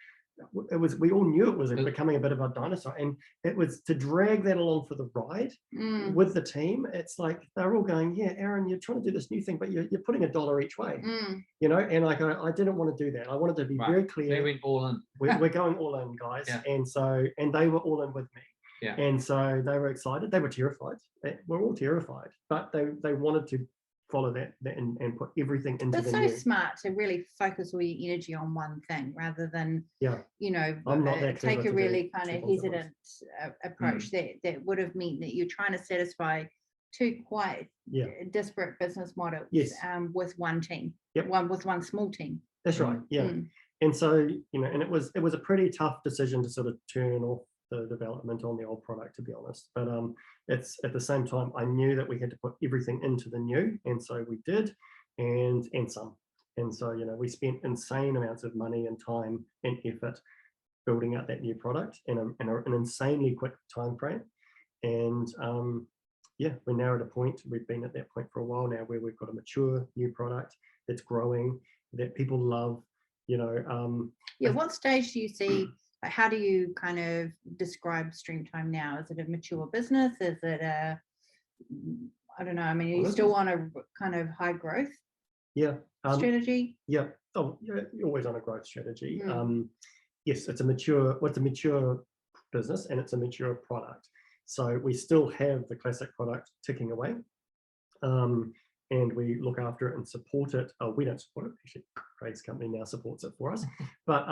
we all knew it was becoming a bit of a dinosaur, and it was to drag that along for the ride with the team. It's like they're all going, yeah, Aaron, you're trying to do this new thing, but you're putting $1 each way, and I didn't want to do that. I wanted to be very clear. They went all in. We're going all in, guys. And they were all in with me. And so they were excited. They were terrified. We're all terrified, but they wanted to follow that and put everything into the new. That's so smart to really focus all your energy on one thing rather than take a really kind of hesitant approach that would have meant that you're trying to satisfy two quite disparate business models with one team, with one small team. That's right. And so and it was a pretty tough decision to sort of turn off the development on the old product, to be honest, but it's at the same time I knew that we had to put everything into the new, and so we did, and some, and so we spent insane amounts of money and time and effort building out that new product in an insanely quick time frame, and we're now at a point, we've been at that point for a while now, where we've got a mature new product that's growing, that people love. What stage do you see, like, how do you kind of describe Streamtime now? Is it a mature business? Is it I don't know, I mean, you still on a kind of high growth strategy? Yeah. Oh, you're always on a growth strategy. Yes, it's a mature business, and it's a mature product. So we still have the classic product ticking away, and we look after it and support it. We don't support it, actually. Craig's company now supports it for us, but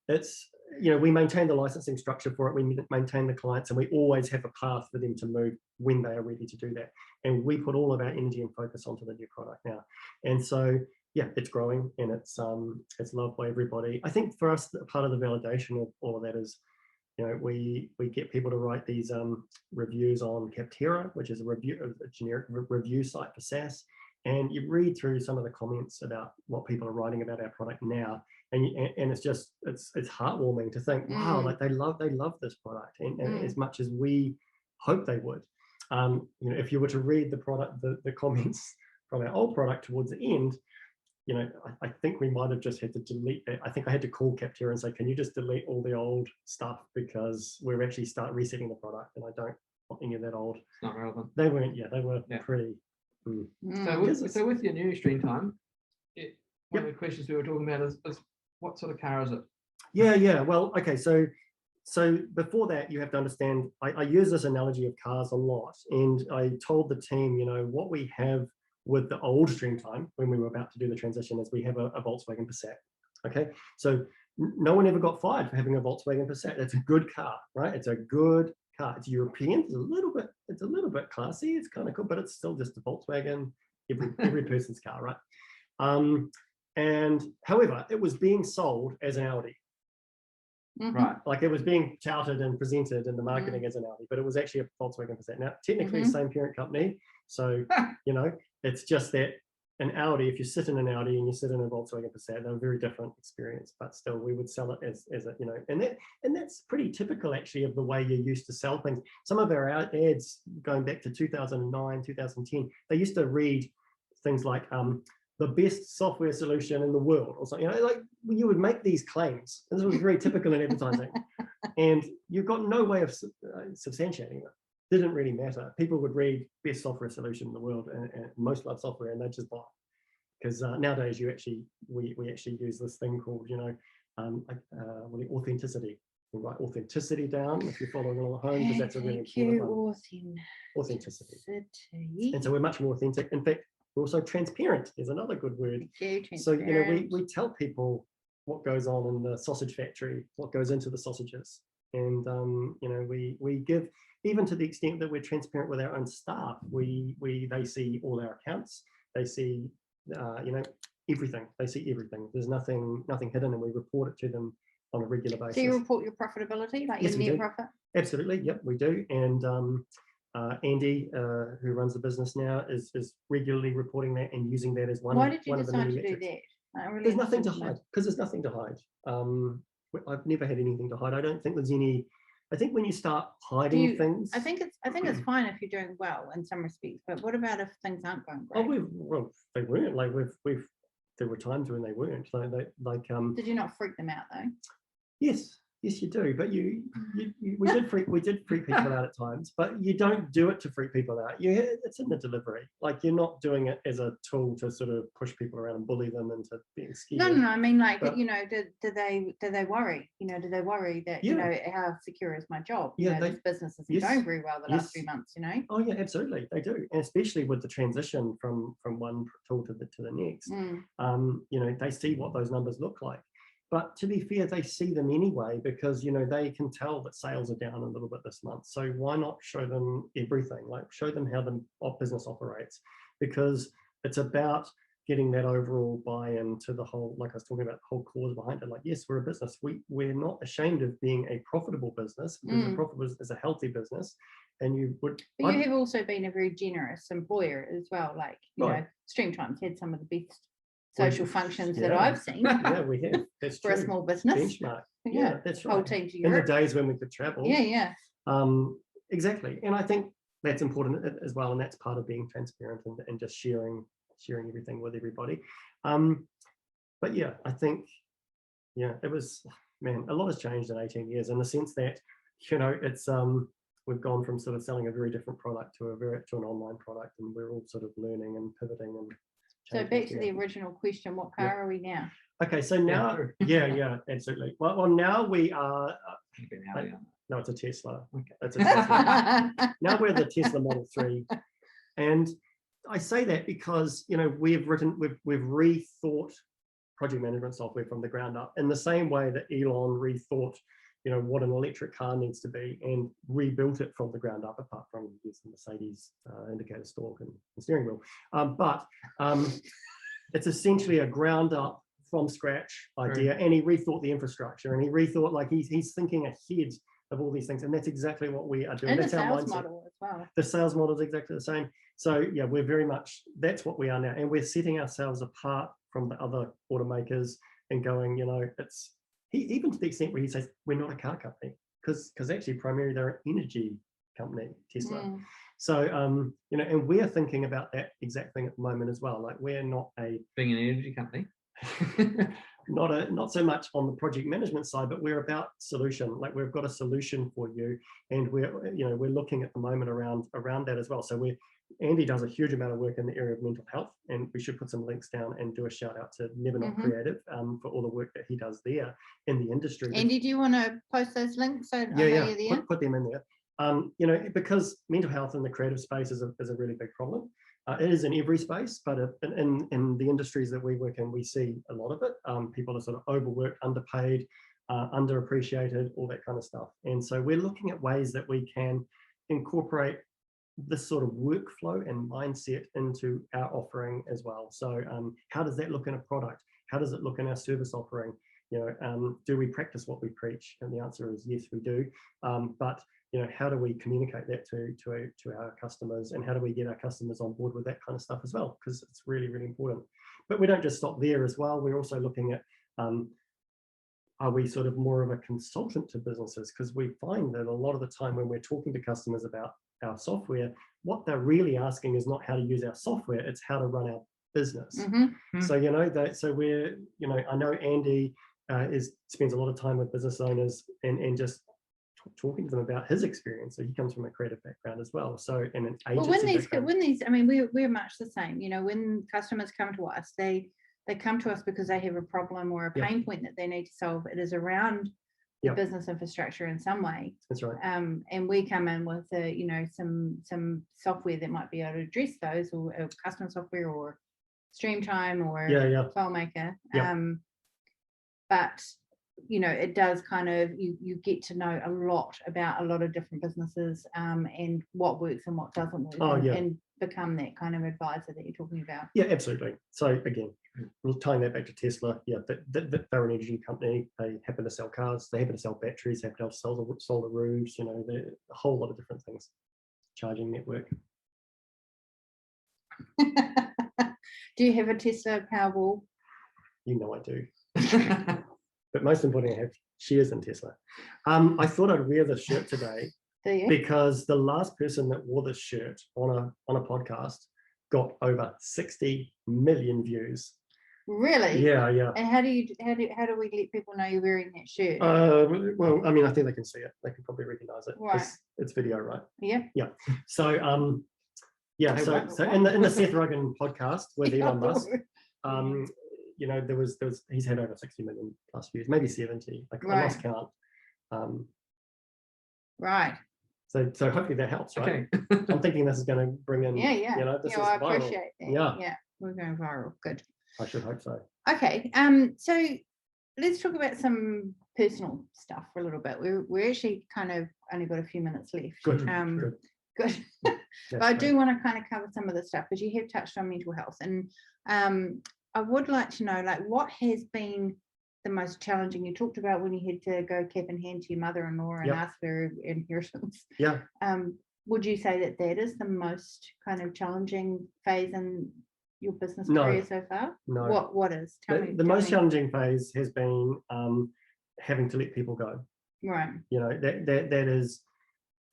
it's, we maintain the licensing structure for it. We maintain the clients, and we always have a path for them to move when they are ready to do that. And we put all of our energy and focus onto the new product now. And so, yeah, it's growing, and it's loved by everybody. I think for us, part of the validation of all of that is, we get people to write these reviews on Capterra, which is a generic review site for SaaS. And you read through some of the comments about what people are writing about our product now, and it's just it's heartwarming to think, wow, like they love this product, and as much as we hope they would. If you were to read the comments from our old product towards the end, I think we might have just had to delete that. I think I had to call Capterra and say, can you just delete all the old stuff, because we're actually start resetting the product, and I don't want any of that old. It's not relevant. They weren't. Yeah, they were pretty. So with your new Streamtime, one of the questions we were talking about is what sort of car is it? Yeah. Well, okay. So before that, you have to understand, I use this analogy of cars a lot, and I told the team, what we have with the old Streamtime when we were about to do the transition is we have a Volkswagen Passat. Okay, so no one ever got fired for having a Volkswagen Passat. It's a good car, right? It's a good car. It's European. It's a little bit classy. It's kind of cool, but it's still just a Volkswagen. Every person's car, right? And however, it was being sold as an Audi. Right, like it was being touted and presented in the marketing as an Audi, but it was actually a Volkswagen Passat. Now, technically, the same parent company, so it's just that an Audi. If you sit in an Audi and you sit in a Volkswagen Passat, they're a very different experience. But still, we would sell it as a and that's pretty typical actually of the way you used to sell things. Some of our ads going back to 2009, 2010, they used to read things like the best software solution in the world, or something. Like you would make these claims, and this was very typical in advertising, and you've got no way of substantiating it. Didn't really matter. People would read best software solution in the world, and most love software, and they just buy. Because nowadays we actually use this thing called authenticity. We write authenticity down if you're following along at home, because that's a really important one. Authenticity. And so we're much more authentic. In fact, we're also transparent is another good word. So we tell people what goes on in the sausage factory, what goes into the sausages, and we give, even to the extent that we're transparent with our own staff. They see all our accounts, they see everything. They see everything. There's nothing hidden, and we report it to them on a regular basis. So you report your profitability, like your net profit? Absolutely, yep, we do. And Andy, who runs the business now, is regularly reporting that and using that as one. Why did you decide to do that? There's nothing to hide, because there's nothing to hide. I've never had anything to hide. I don't think there's any. I think when you start hiding things, I think it's fine if you're doing well in some respects. But what about if things aren't going great? Well, they weren't. Like there were times when they weren't. Did you not freak them out though? Yes, you do. But we did freak people out at times. But you don't do it to freak people out. It's in the delivery. Like you're not doing it as a tool to sort of push people around and bully them into being scared. No. I mean, like, but, do they worry? Do they worry that how secure is my job? This business isn't going very well the last few months. Oh yeah, absolutely, they do, and especially with the transition from one tool to the next. They see what those numbers look like. But to be fair, they see them anyway, because they can tell that sales are down a little bit this month. So why not show them everything? Like show them how the business operates, because it's about getting that overall buy-in to the whole, like I was talking about, the whole cause behind it. Like, yes, we're a business. We're not ashamed of being a profitable business, because a profitable is a healthy business. And you would. But you have also been a very generous employer as well. Like Streamtime's had some of the best social functions that I've seen. Yeah, we have. That's for a small business. Benchmark. Yeah, that's right. Whole team to Europe. In the days when we could travel. Yeah. Exactly. And I think that's important as well, and that's part of being transparent and just sharing everything with everybody. But yeah, I think Yeah, it was, man, a lot has changed in 18 years in the sense that, you know, it's we've gone from sort of selling a very different product to an online product, and we're all sort of learning and pivoting and so back to the original question, what car are we now? Okay, so now, yeah, absolutely. Well, now we are. No, it's a Tesla. Okay, it's a Tesla. Now we're the Tesla Model 3, and I say that because, you know, we've rethought project management software from the ground up in the same way that Elon rethought, you know, what an electric car needs to be and rebuilt it from the ground up, apart from using Mercedes indicator stalk and steering wheel. But it's essentially a ground up from scratch idea, and he rethought the infrastructure, and he rethought, like, he's thinking ahead of all these things, and that's exactly what we are doing. And that's the our sales mindset. model as well. The sales model is exactly the same. So yeah, we're very much, that's what we are now, and we're setting ourselves apart from the other automakers and going, you know, it's even to the extent where he says we're not a car company, because actually primarily they're an energy company, Tesla. So you know, and we're thinking about that exact thing at the moment as well. Like, we're not being an energy company. not so much on the project management side, but we're about solution. Like, we've got a solution for you, and we're looking at the moment around that as well. So Andy does a huge amount of work in the area of mental health, and we should put some links down and do a shout out to Never Not Creative for all the work that he does there in the industry. Andy, do you want to post those links? So put them in there. You know, because mental health in the creative space is a really big problem. It is in every space, but in the industries that we work in, we see a lot of it. People are sort of overworked, underpaid, underappreciated, all that kind of stuff. And so we're looking at ways that we can incorporate this sort of workflow and mindset into our offering as well. So how does that look in a product? How does it look in our service offering? You know, do we practice what we preach? And the answer is yes, we do. But you know, how do we communicate that to our customers, and how do we get our customers on board with that kind of stuff as well? Because it's really, really important. But we don't just stop there as well. We're also looking at, are we sort of more of a consultant to businesses? Because we find that a lot of the time when we're talking to customers about our software, what they're really asking is not how to use our software, it's how to run our business. So, you know, so we're, you know, I know Andy spends a lot of time with business owners and just talking to them about his experience. So he comes from a creative background as well. So, and an agency when these, I mean, we're much the same. You know, when customers come to us, they come to us because they have a problem or a pain point that they need to solve. It is around the business infrastructure in some way. That's right. And we come in with you know, some software that might be able to address those, or custom software, or Streamtime, or FileMaker. But you know, it does kind of, you get to know a lot about a lot of different businesses, and what works and what doesn't work, and become that kind of advisor that you're talking about. Yeah, absolutely. So again, tying that back to Tesla, they're an energy company. They happen to sell cars, they happen to sell batteries, they happen to sell solar roofs, you know, a whole lot of different things. Charging network. Do you have a Tesla Powerball? You know I do. But most importantly, I have shares in Tesla. I thought I'd wear this shirt today because the last person that wore this shirt on a podcast got over 60 million views. Really? Yeah. And how do we let people know you're wearing that shirt? Well, I mean, I think they can see it. They can probably recognize it. Right. It's video, right? Yeah. Yeah. So so in the Seth Rogen podcast with Elon Musk, you know, there was he's had over 60 million plus views, maybe 70. Like, I lost count. Right. So hopefully that helps, right? Okay. I'm thinking this is going to bring in. Yeah. You know, this is I viral. appreciate that. Yeah, we're going viral. Good. I should hope so. Okay. So let's talk about some personal stuff for a little bit. We're actually kind of only got a few minutes left. Good. Good. But I do want to kind of cover some of the stuff, because you have touched on mental health, and I would like to know, like, what has been the most challenging? You talked about when you had to go cap in hand to your mother-in-law and ask for her inheritance. Yeah. Would you say that is the most kind of challenging phase in your business career so far? No. What is? The most challenging phase has been having to let people go. Right. You know, that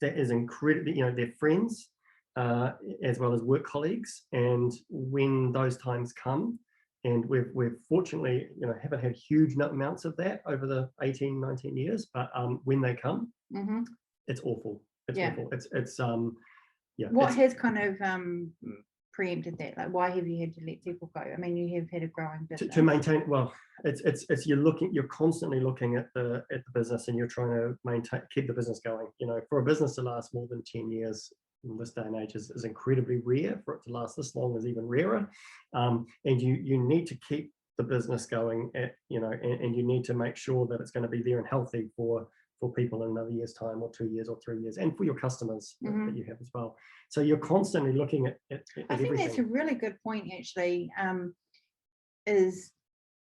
is incredible. You know, they're friends as well as work colleagues, and when those times come, And we've fortunately, haven't had huge amounts of that over the 18, 19 years, but when they come, it's awful. It's awful. What has kind of preempted that? Like, why have you had to let people go? I mean, you have had a growing business. To maintain, well, it's you're constantly looking at the business, and you're trying to keep the business going. For a business to last more than 10 years in this day and age is incredibly rare. For it to last this long is even rarer. And you need to keep the business going and you need to make sure that it's going to be there and healthy for people in another year's time, or 2 years, or 3 years, and for your customers that you have as well. So you're constantly looking at I think everything. That's a really good point, actually, is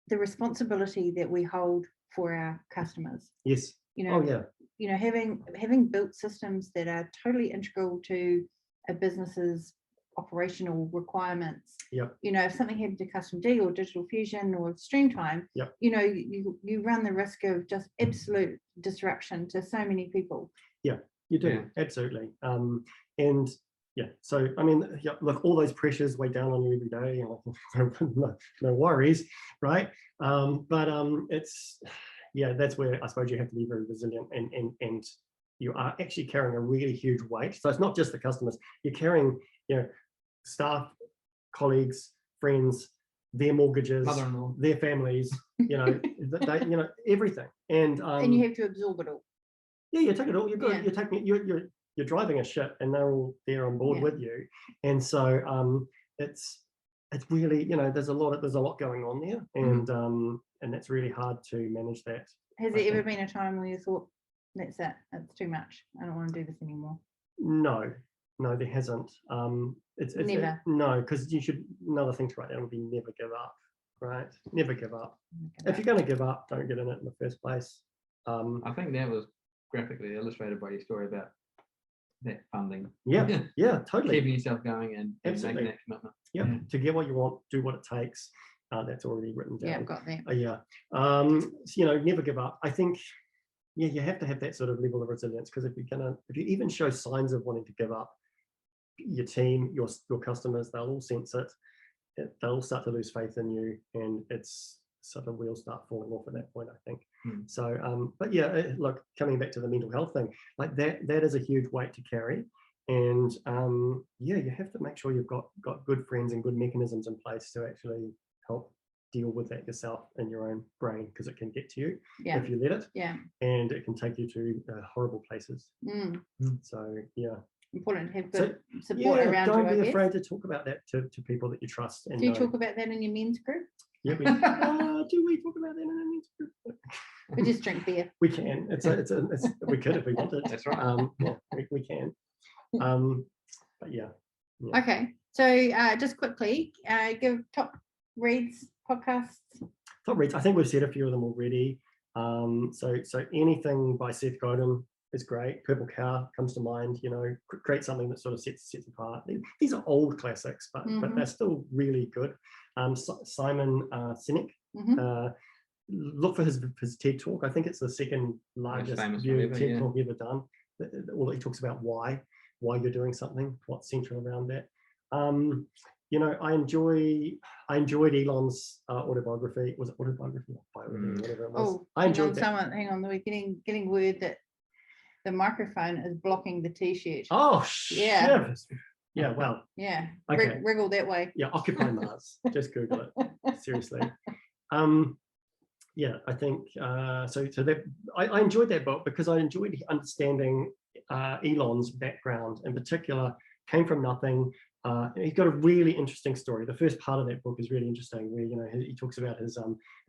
the responsibility that we hold for our customers. Yes. Having built systems that are totally integral to a business's operational requirements. If something happened to Custom D or Digital Fusion or Streamtime, you run the risk of just absolute disruption to so many people. Yeah, you do. Absolutely. And so I mean, look, all those pressures weigh down on you every day, no worries, right? But it's that's where I suppose you have to be very resilient, and you are actually carrying a really huge weight. So it's not just the customers, you're carrying staff, colleagues, friends, their mortgages, mother-in-law, their families, everything, and you have to absorb it all. You take it all. You're driving a ship, and they're all there on board with you, and so it's really there's a lot going on there, and that's really hard to manage that. Has there ever been a time where you thought, that's it, it's too much, I don't want to do this anymore? No, there hasn't. It's never. No, because another thing to write down would be never give up, right? Never give up. If you're going to give up, don't get in it in the first place. I think that was graphically illustrated by your story about that funding. Yeah, totally. Keeping yourself going and making that commitment. To get what you want, do what it takes. That's already written down. I've got that. Never give up. I think you have to have that sort of level of resilience, because if you even show signs of wanting to give up, your team, your customers, they'll all sense it. They'll start to lose faith in you, and it's sort of wheels start falling off at that point, I think. So but look, coming back to the mental health thing, like that is a huge weight to carry, and you have to make sure you've got good friends and good mechanisms in place to actually help deal with that yourself in your own brain, because it can get to you if you let it, and it can take you to horrible places. So important to have good support around you. Don't be afraid to talk about that to people that you trust. And do you talk about that in your men's group? Do we talk about that in our men's group? We just drink beer. We can. We could if we wanted. That's right. We can. But Okay. So just quickly, give top reads, podcasts. Top reads. I think we've said a few of them already. So anything by Seth Godin is great. Purple Cow comes to mind. Create something that sort of sets apart. These are old classics, but they're still really good. Simon Sinek. Look for his TED Talk. I think it's the second largest TED Talk ever done. He talks about why you're doing something, what's central around that. I enjoyed Elon's autobiography. Was it autobiography? Whatever it was. I enjoyed that. Hang on, we're getting word that the microphone is blocking the t-shirt. Oh, shit. Yeah, well. Yeah, okay. Wriggle that way. Yeah, Occupy Mars. Just Google it. Seriously. I think so that I enjoyed that book, because I enjoyed understanding Elon's background in particular. Came from nothing. He's got a really interesting story. The first part of that book is really interesting, where he talks about his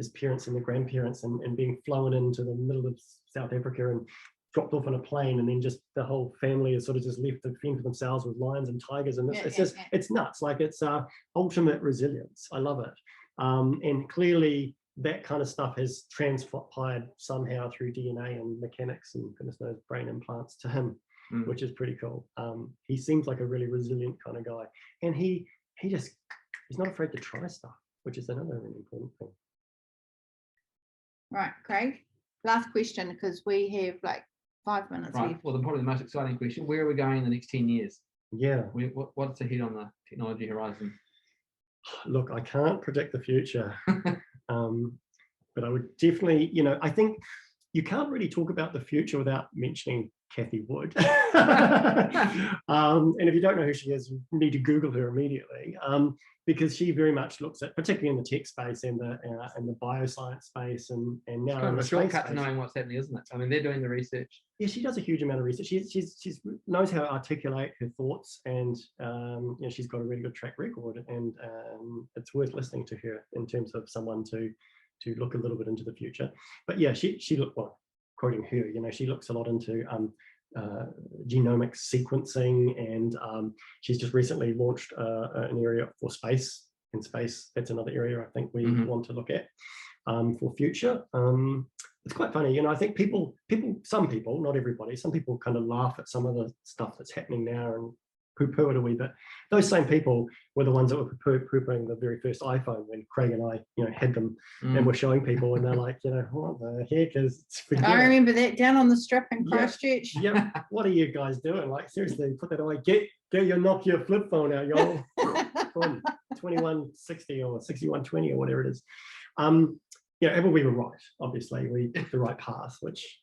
parents and the grandparents and being flown into the middle of South Africa and dropped off on a plane, and then just the whole family is sort of just left to fend for themselves with lions and tigers, and it's nuts. Like, it's ultimate resilience. I love it, and clearly that kind of stuff has transpired somehow through DNA and mechanics and goodness knows brain implants to him, which is pretty cool. He seems like a really resilient kind of guy, and he's not afraid to try stuff, which is another really important thing. Right, Craig, last question, because we have like 5 minutes left. Well, probably the most exciting question: where are we going in the next 10 years? Yeah. What's ahead on the technology horizon? Look, I can't predict the future, but I would definitely, I think you can't really talk about the future without mentioning Kathy Wood. And if you don't know who she is, you need to Google her immediately, because she very much looks at, particularly in the tech space and the bioscience space, and now it's kind of a shortcut to knowing what's happening, isn't it? I mean, they're doing the research. Yeah, she does a huge amount of research. She's knows how to articulate her thoughts, and she's got a really good track record, and it's worth listening to her in terms of someone to look a little bit into the future. But yeah, she looked, well, quoting her, she looks a lot into genomic sequencing, and she's just recently launched an area for space. In space, that's another area I think we want to look at for future. It's quite funny, I think some people, not everybody, some people kind of laugh at some of the stuff that's happening now and poo-poo it a wee bit. Those same people were the ones that were poo-pooing the very first iPhone when Craig and I, had them and were showing people, and they're like, what the heck is? I remember that down on the strip in Christchurch. Yeah. What are you guys doing? Like, seriously, put that away. Get your Nokia flip phone out, y'all. 2160 or 6120 or whatever it is. But we were right. Obviously, we took the right path, which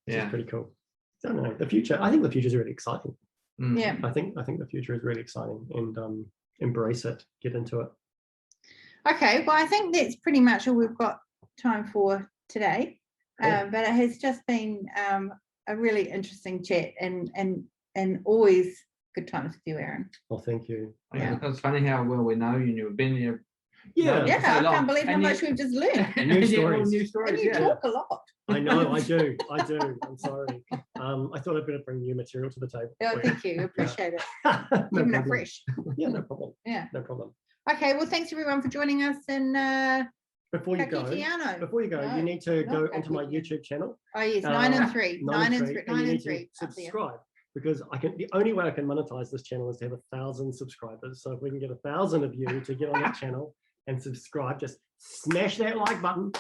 is pretty cool. So, I don't know, the future. I think the future is really exciting. Yeah, I think the future is really exciting, and embrace it, get into it. Okay, well, I think that's pretty much all we've got time for today. But it has just been a really interesting chat, and always good times with you, Aaron. Well, thank you. Yeah, it's funny how well we know you, and you've been there. Yeah, I can't believe how much we've just learned. New stories. And you talk a lot. I know, I do. I'm sorry. I thought I'd better bring new material to the table. Oh, thank you. Appreciate it. No Keeping it problem. fresh. Yeah, no problem. Yeah. No problem. Okay, well, thanks everyone for joining us. And before you go, you need to go onto my YouTube channel. Oh yes, 9 and 3. 9 and 3. Subscribe, because the only way I can monetize this channel is to have 1,000 subscribers. So if we can get 1,000 of you to get on that channel and subscribe, just smash that like button,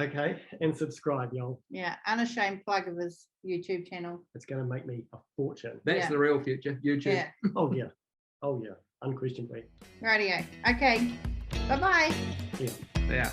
okay, and subscribe, y'all. Yeah, unashamed plug of his YouTube channel. It's going to make me a fortune. That's the real future, YouTube. Yeah. Oh yeah, unquestionably. Radio. Okay. Bye-bye. Yeah. Yeah.